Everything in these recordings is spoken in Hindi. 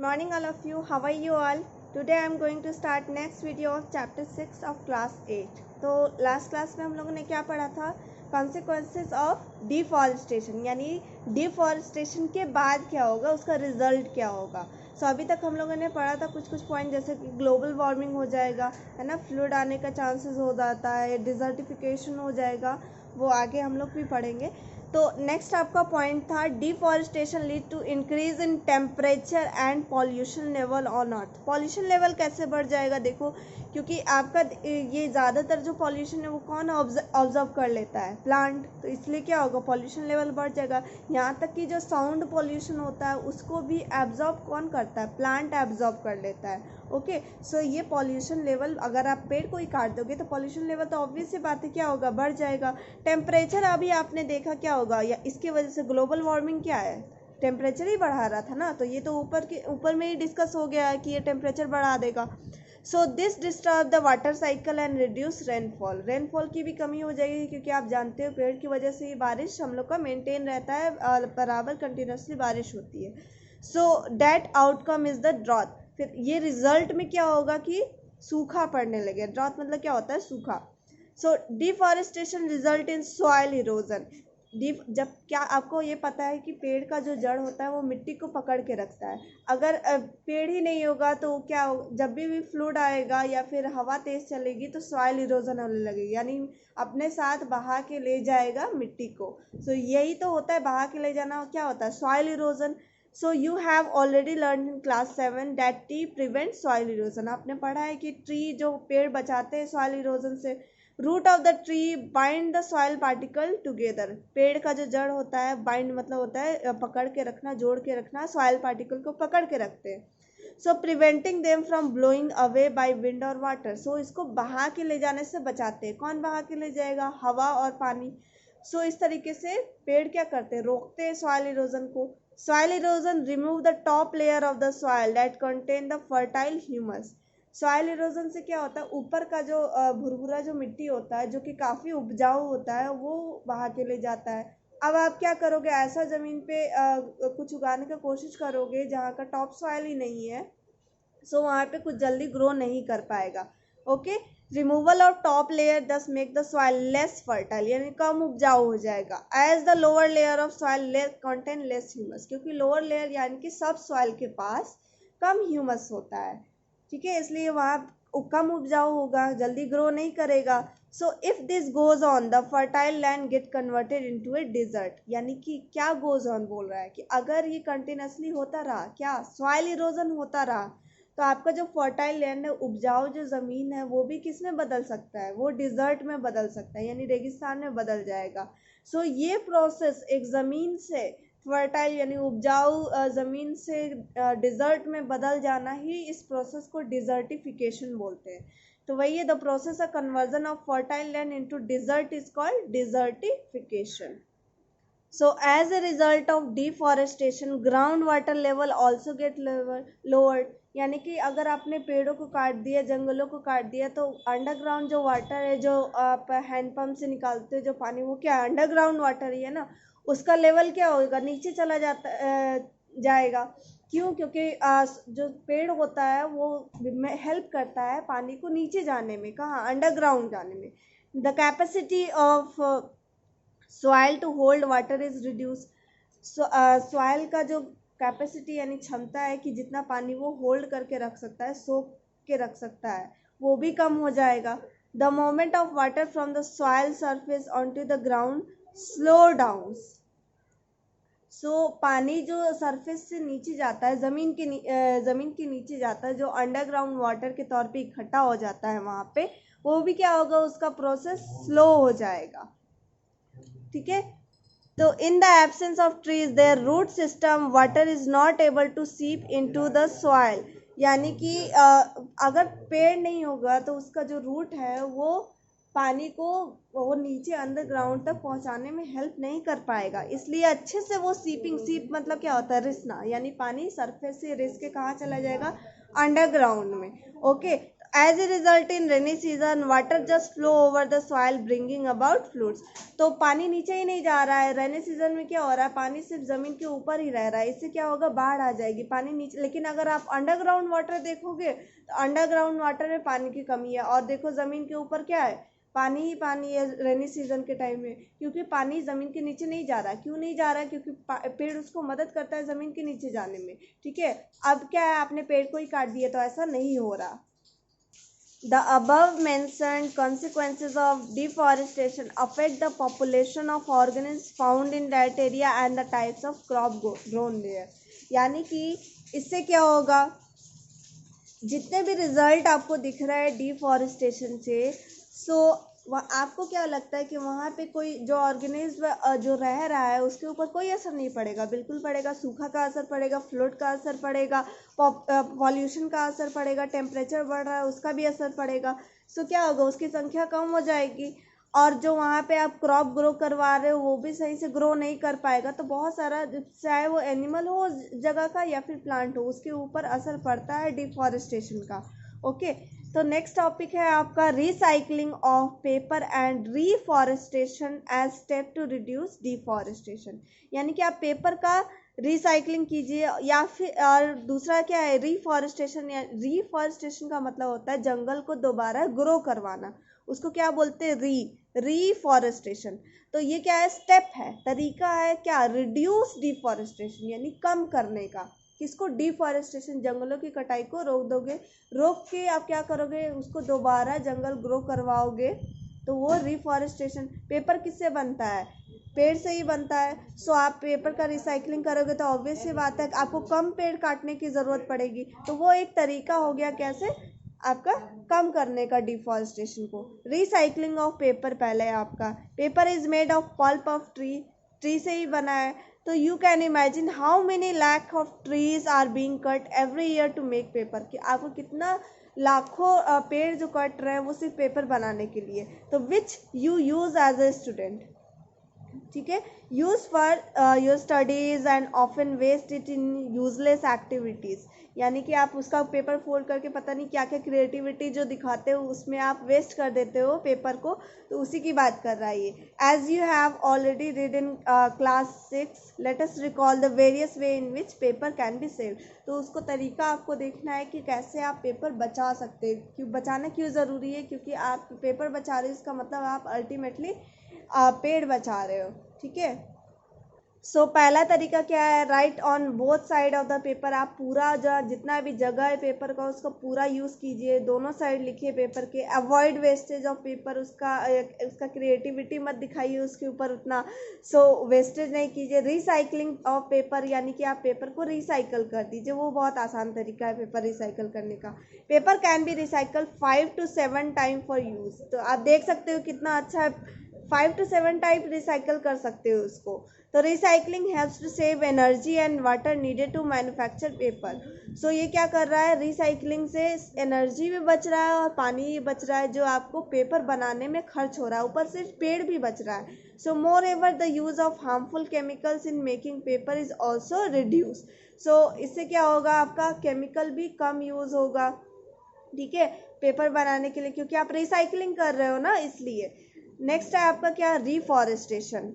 Morning all of you, how are you all? Today I am going to start next video of chapter 6 of class 8. तो लास्ट क्लास में हम लोगों ने क्या पढ़ा था? कॉन्सिक्वेंसेस ऑफ डिफॉरेस्टेशन, यानी डिफॉरेस्टेशन के बाद क्या होगा, उसका रिजल्ट क्या होगा. सो अभी तक हम लोगों ने पढ़ा था कुछ पॉइंट, जैसे कि ग्लोबल वार्मिंग हो जाएगा, है ना, फ्लूड आने का चांसेस हो जाता है, डिजर्टिफिकेशन हो जाएगा, वो आगे हम लोग भी पढ़ेंगे. तो नेक्स्ट आपका पॉइंट था deforestation lead to increase in temperature and pollution level on earth. Pollution level कैसे बढ़ जाएगा? देखो, क्योंकि आपका ये ज़्यादातर जो पॉल्यूशन है वो कौन ऑब्जर्व कर लेता है? प्लांट. तो इसलिए क्या होगा, पॉल्यूशन लेवल बढ़ जाएगा. यहाँ तक कि जो साउंड पॉल्यूशन होता है उसको भी एब्जॉर्ब कौन करता है? प्लांट एब्जॉर्ब कर लेता है. ओके, सो ये पॉल्यूशन लेवल, अगर आप पेड़ को ही काट दोगे तो पॉल्यूशन लेवल तो ऑब्वियस सी बात है क्या होगा, बढ़ जाएगा. टेम्परेचर अभी आपने देखा क्या होगा, या इसकी वजह से ग्लोबल वार्मिंग क्या है, टेम्परेचर ही बढ़ा रहा था ना. तो ये तो ऊपर में ही डिस्कस हो गया है कि ये टेम्परेचर बढ़ा देगा. So this disturb the water cycle and reduce rainfall. Rainfall की भी कमी हो जाएगी, क्योंकि आप जानते हो पेड़ की वजह से ही बारिश हम लोग का मेंटेन रहता है, बराबर कंटिन्यूसली बारिश होती है. So that outcome is the drought. फिर ये रिजल्ट में क्या होगा कि सूखा पड़ने लगे. ड्रॉट मतलब क्या होता है? सूखा. So deforestation result in soil erosion. जब क्या आपको ये पता है कि पेड़ का जो जड़ होता है वो मिट्टी को पकड़ के रखता है. अगर पेड़ ही नहीं होगा तो क्या, जब भी फ्लूड आएगा या फिर हवा तेज चलेगी तो सॉइल इरोजन होने लगेगी, यानी अपने साथ बहा के ले जाएगा मिट्टी को. सो यही तो होता है, बहा के ले जाना क्या होता है? Soil erosion. So you have already learn in class 7 that tree prevent soil erosion. आपने पढ़ा है कि ट्री, जो पेड़ बचाते हैं सॉइल इरोजन से. Root of the tree bind the soil particle together. पेड़ का जो जड़ होता है, बाइंड मतलब होता है पकड़ के रखना, जोड़ के रखना, सॉइल पार्टिकल को पकड़ के रखते हैं. So preventing them from blowing away by wind और वाटर. सो इसको बहा के ले जाने से बचाते हैं. कौन बहा के ले जाएगा? हवा और पानी. सो इस तरीके से पेड़ क्या करते हैं? रोकते हैं सॉइल इरोजन को. Soil erosion remove the top layer of the soil that contain the fertile humus. Soil erosion से क्या होता है? ऊपर का जो भुरभुरा जो मिट्टी होता है, जो कि काफ़ी उपजाऊ होता है, वो बहा के ले जाता है. अब आप क्या करोगे? ऐसा ज़मीन पे कुछ उगाने का कोशिश करोगे जहाँ का टॉप सॉइल ही नहीं है, सो वहाँ पे कुछ जल्दी ग्रो नहीं कर पाएगा. Okay, removal of top layer thus make the soil less fertile, यानी कम उपजाऊ हो जाएगा. As the lower layer of soil contain less humus, क्योंकि लोअर लेयर यानी कि सब सॉइल के पास कम ह्यूमस होता है. ठीक है, इसलिए वहाँ कम उपजाऊ होगा, जल्दी ग्रो नहीं करेगा. So if this goes on the fertile land get converted into a desert. यानी कि क्या गोज ऑन बोल रहा है कि अगर ये कंटिन्यूसली होता रहा, क्या सॉइल इरोजन होता रहा, तो आपका जो फर्टाइल लैंड है, उपजाऊ जो ज़मीन है, वो भी किस में बदल सकता है? वो डिजर्ट में बदल सकता है, यानी रेगिस्तान में बदल जाएगा. सो ये प्रोसेस एक ज़मीन से फर्टाइल यानी उपजाऊ ज़मीन से डिज़र्ट में बदल जाना ही, इस प्रोसेस को डिज़र्टिफिकेशन बोलते हैं. तो वही है, the process of conversion of fertile land into desert is called desertification. So as a result of deforestation, groundwater level also get lowered. यानी कि अगर आपने पेड़ों को काट दिया, जंगलों को काट दिया, तो अंडरग्राउंड जो वाटर है, जो आप हैंडपम्प से निकालते हो जो पानी, वो क्या अंडरग्राउंड वाटर ही है ना, उसका लेवल क्या होगा? नीचे चला जाएगा. क्यों? क्योंकि जो पेड़ होता है वो हेल्प करता है पानी को नीचे जाने में. कहाँ? अंडरग्राउंड जाने में. The capacity of soil to hold water is reduce. Soil का जो कैपेसिटी यानी क्षमता है कि जितना पानी वो होल्ड करके रख सकता है, सोख के रख सकता है, वो भी कम हो जाएगा. The movement of water from the soil surface onto the ground slow down. So पानी जो सरफेस से नीचे जाता है, ज़मीन के नीचे जाता है, जो अंडरग्राउंड वाटर के तौर पे इकट्ठा हो जाता है वहाँ पे, वो भी क्या होगा? उसका प्रोसेस स्लो हो जाएगा. ठीक है, तो in the absence of trees their root system water is not able to seep into the soil. यानी कि अगर पेड़ नहीं होगा तो उसका जो रूट है वो पानी को वो नीचे अंडरग्राउंड तक पहुंचाने में हेल्प नहीं कर पाएगा. इसलिए अच्छे से वो सीप मतलब क्या होता है? रिसना, यानी पानी सरफेस से रिस के कहाँ चला जाएगा? अंडरग्राउंड में. Okay, as a result in rainy season water just flow over the soil bringing about floods. तो पानी नीचे ही नहीं जा रहा है। रेनी सीजन में क्या हो रहा है, पानी सिर्फ ज़मीन के ऊपर ही रह रहा है। इससे क्या होगा, बाढ़ आ जाएगी, पानी नीचे। लेकिन अगर आप अंडरग्राउंड वाटर देखोगे तो अंडरग्राउंड वाटर में पानी की कमी है। और देखो ज़मीन के ऊपर क्या है, पानी ही पानी है रेनी सीजन के टाइम में, क्योंकि पानी ज़मीन के नीचे नहीं जा रहा। क्यों नहीं जा रहा है, क्योंकि पेड़ उसको मदद करता है ज़मीन के नीचे जाने में। ठीक है, अब क्या है, आपने पेड़ को ही काट दिया तो ऐसा नहीं हो रहा। The above mentioned consequences of deforestation affect the population of organisms found in that area and the types of crop grown there। यानी कि इससे क्या होगा, जितने भी रिजल्ट आपको दिख रहा है डिफॉरेस्टेशन से, सो आपको क्या लगता है कि वहाँ पे कोई जो ऑर्गेनिज्म जो रह रहा है उसके ऊपर कोई असर नहीं पड़ेगा? बिल्कुल पड़ेगा। सूखा का असर पड़ेगा, फ्लड का असर पड़ेगा, पॉल्यूशन का असर पड़ेगा, टेम्परेचर बढ़ रहा है उसका भी असर पड़ेगा। सो क्या होगा, उसकी संख्या कम हो जाएगी, और जो वहाँ पे आप क्रॉप ग्रो करवा रहे हो वो भी सही से ग्रो नहीं कर पाएगा। तो बहुत सारा, चाहे वो एनिमल हो जगह का या फिर प्लांट हो, उसके ऊपर असर पड़ता है डिफॉरेस्टेशन का। ओके, तो नेक्स्ट टॉपिक है आपका recycling of paper and reforestation as step to reduce deforestation. यानी कि आप पेपर का रिसाइकलिंग कीजिए, या फिर और दूसरा क्या है, रीफॉरेस्टेशन। या रीफॉरेस्टेशन का मतलब होता है जंगल को दोबारा ग्रो करवाना, उसको क्या बोलते हैं, रीफॉरेस्टेशन। तो ये क्या है, स्टेप है, तरीका है, क्या, रिड्यूस डिफॉरेस्टेशन, यानी कम करने का। किसको, डिफॉरेस्टेशन, जंगलों की कटाई को रोक दोगे, रोक के आप क्या करोगे, उसको दोबारा जंगल ग्रो करवाओगे, तो वो रिफॉरेस्टेशन। पेपर किससे बनता है, पेड़ से ही बनता है। सो आप पेपर का रिसाइकलिंग करोगे तो ऑब्वियस सी बात है आपको कम पेड़ काटने की ज़रूरत पड़ेगी। तो वो एक तरीका हो गया, कैसे, आपका कम करने का डिफॉरेस्टेशन को। रिसाइकलिंग ऑफ पेपर, पहले आपका paper is made of pulp of tree से ही बना है। तो you can imagine how many lakh of trees are being cut every year to make paper, कि आपको कितना लाखों पेड़ जो कट रहे हैं वो सिर्फ पेपर बनाने के लिए। तो which you use as a student, ठीक है, use for your studies and often waste it in useless activities. यानी कि आप उसका पेपर फोल्ड करके पता नहीं क्या क्या क्रिएटिविटी जो दिखाते हो उसमें आप वेस्ट कर देते हो पेपर को। तो उसी की बात कर रहा है ये। As you have already read in class 6, let us recall the various way in which paper can be saved. तो उसको तरीका आपको देखना है कि कैसे आप पेपर बचा सकते हैं। क्यों बचाना क्यों ज़रूरी है, क्योंकि आप पेपर बचा रहे हो इसका मतलब आप अल्टीमेटली पेड़ बचा रहे हो। ठीक है, सो पहला तरीका क्या है, right on both side of the paper. आप पूरा जो जितना भी जगह है पेपर का उसका पूरा यूज़ कीजिए, दोनों साइड लिखिए पेपर के। अवॉइड वेस्टेज ऑफ पेपर, उसका क्रिएटिविटी मत दिखाइए उसके ऊपर उतना। सो वेस्टेज नहीं कीजिए। रिसाइकलिंग ऑफ पेपर, यानी कि आप पेपर को रिसाइकल कर दीजिए, वो बहुत आसान तरीका है पेपर रिसाइकल करने का। Paper can B recycle 5 to 7 time for use. तो आप देख सकते हो कितना अच्छा है, 5 to 7 टाइम रिसाइकल कर सकते हो उसको। तो recycling helps to save energy and water needed to manufacture paper. So ये क्या कर रहा है, रिसाइकलिंग से एनर्जी भी बच रहा है और पानी भी बच रहा है जो आपको पेपर बनाने में खर्च हो रहा है, ऊपर से पेड़ भी बच रहा है। So moreover the use of harmful chemicals in making paper is also reduce. So इससे क्या होगा, आपका केमिकल भी कम यूज होगा, ठीक है, पेपर बनाने के लिए, क्योंकि आप रिसाइकलिंग कर रहे हो ना, इसलिए। नेक्स्ट है आपका क्या, रिफॉरेस्टेशन।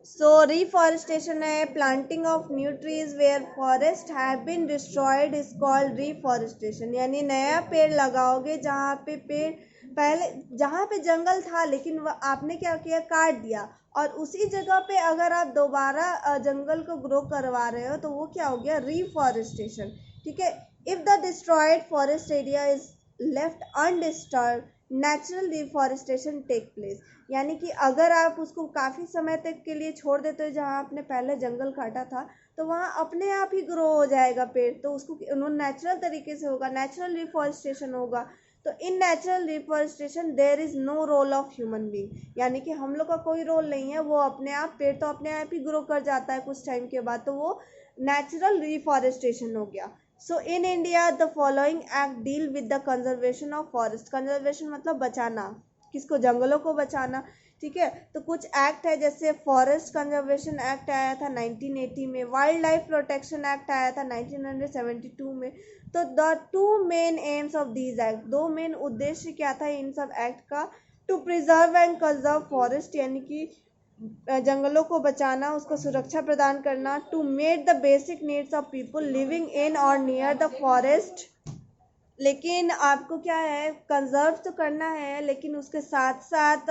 सो रिफॉरेस्टेशन है planting of new trees where forest have been destroyed is called reforestation. यानी नया पेड़ लगाओगे जहाँ पे पेड़ पहले, जहाँ पे जंगल था लेकिन आपने क्या किया, काट दिया, और उसी जगह पे अगर आप दोबारा जंगल को ग्रो करवा रहे हो तो वो क्या हो गया, रिफॉरेस्टेशन। ठीक है, if the destroyed forest area is left undisturb natural deforestation take place. यानी कि अगर आप उसको काफ़ी समय तक के लिए छोड़ देते हो जहाँ आपने पहले जंगल काटा था, तो वहाँ अपने आप ही ग्रो हो जाएगा पेड़, तो उसको नेचुरल तरीके से होगा, नेचुरल रिफॉरेस्टेशन होगा। तो in natural reforestation there is no role of human being, यानी कि हम लोग का कोई रोल नहीं है, वो अपने आप, पेड़ तो अपने आप ही ग्रो कर जाता है कुछ टाइम के बाद, तो वो नेचुरल रिफॉरेस्टेशन हो गया। So in India the following act deal with the conservation of forest. Conservation मतलब बचाना, किसको, जंगलों को बचाना। ठीक है। तो कुछ एक्ट है, जैसे फॉरेस्ट कंजर्वेशन एक्ट आया था 1980 में, वाइल्ड लाइफ प्रोटेक्शन एक्ट आया था 1972 में। तो the two main aims of these act, दो मेन उद्देश्य क्या था इन सब एक्ट का, to preserve and conserve forest, यानी कि जंगलों को बचाना, उसको सुरक्षा प्रदान करना, to met the basic needs of people living in or near the forest. लेकिन आपको क्या है, कंजर्व तो करना है, लेकिन उसके साथ साथ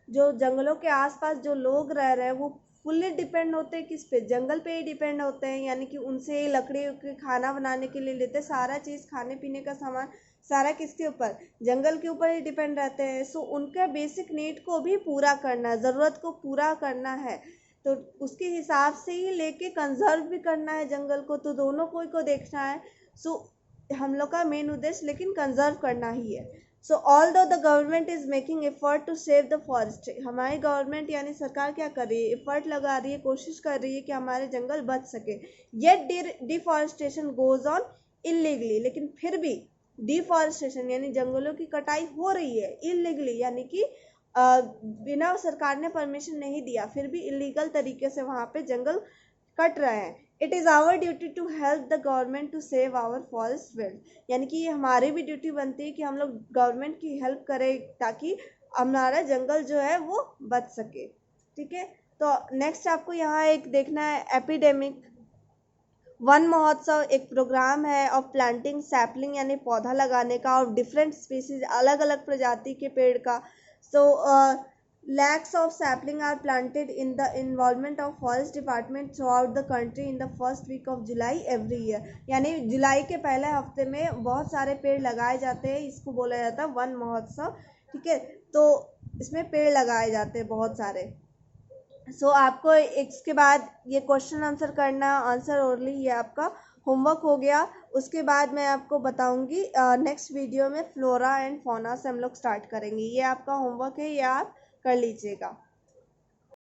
जो जंगलों के आसपास जो लोग रह रहे हैं वो फुल्ली डिपेंड होते हैं किस पे, जंगल पे ही डिपेंड होते हैं, यानी कि उनसे लकड़ी के खाना बनाने के लिए लेते, सारा चीज़ खाने पीने का सामान सारा किसके ऊपर, जंगल के ऊपर ही डिपेंड रहते हैं। सो उनका बेसिक नीड को भी पूरा करना है, ज़रूरत को पूरा करना है, तो उसके हिसाब से ही लेके कंजर्व भी करना है जंगल को, तो दोनों को देखना है। सो हम लोग का मेन उद्देश्य लेकिन कंजर्व करना ही है। So although the government is making effort to save the forest, हमारी गवर्नमेंट यानी सरकार क्या कर रही है, एफर्ट लगा रही है, कोशिश कर रही है कि हमारे जंगल बच सके। Yet deforestation goes on illegally, लेकिन फिर भी डिफॉरेस्टेशन यानी जंगलों की कटाई हो रही है इलीगली, यानी कि बिना सरकार ने परमिशन नहीं दिया, फिर भी इलीगल तरीके से वहाँ पे जंगल कट रहे हैं। It is our duty to help the government to save our forest wealth, यानी कि ये हमारी भी ड्यूटी बनती है कि हम लोग गवर्नमेंट की हेल्प करें ताकि हमारा जंगल जो है वो बच सके। ठीक है, तो नेक्स्ट आपको यहाँ एक देखना है एपिडेमिक वन महोत्सव, एक प्रोग्राम है ऑफ प्लांटिंग सैपलिंग यानी पौधा लगाने का, ऑफ डिफरेंट स्पीसीज, अलग अलग प्रजाति के पेड़ का। सो lakhs of sapling are planted in the involvement of forest department throughout the country in the first week of July every year, यानी जुलाई के पहले हफ्ते में बहुत सारे पेड़ लगाए जाते हैं, इसको बोला जाता है वन महोत्सव। ठीक है, तो इसमें पेड़ लगाए जाते हैं बहुत सारे। सो आपको इसके बाद ये क्वेश्चन आंसर करना, आंसर ओनली, ये आपका होमवर्क हो गया। उसके बाद मैं आपको बताऊंगी नेक्स्ट वीडियो में फ्लोरा एंड फौना से हम लोग स्टार्ट करेंगे, ये आपका होमवर्क है, ये आप कर लीजिएगा।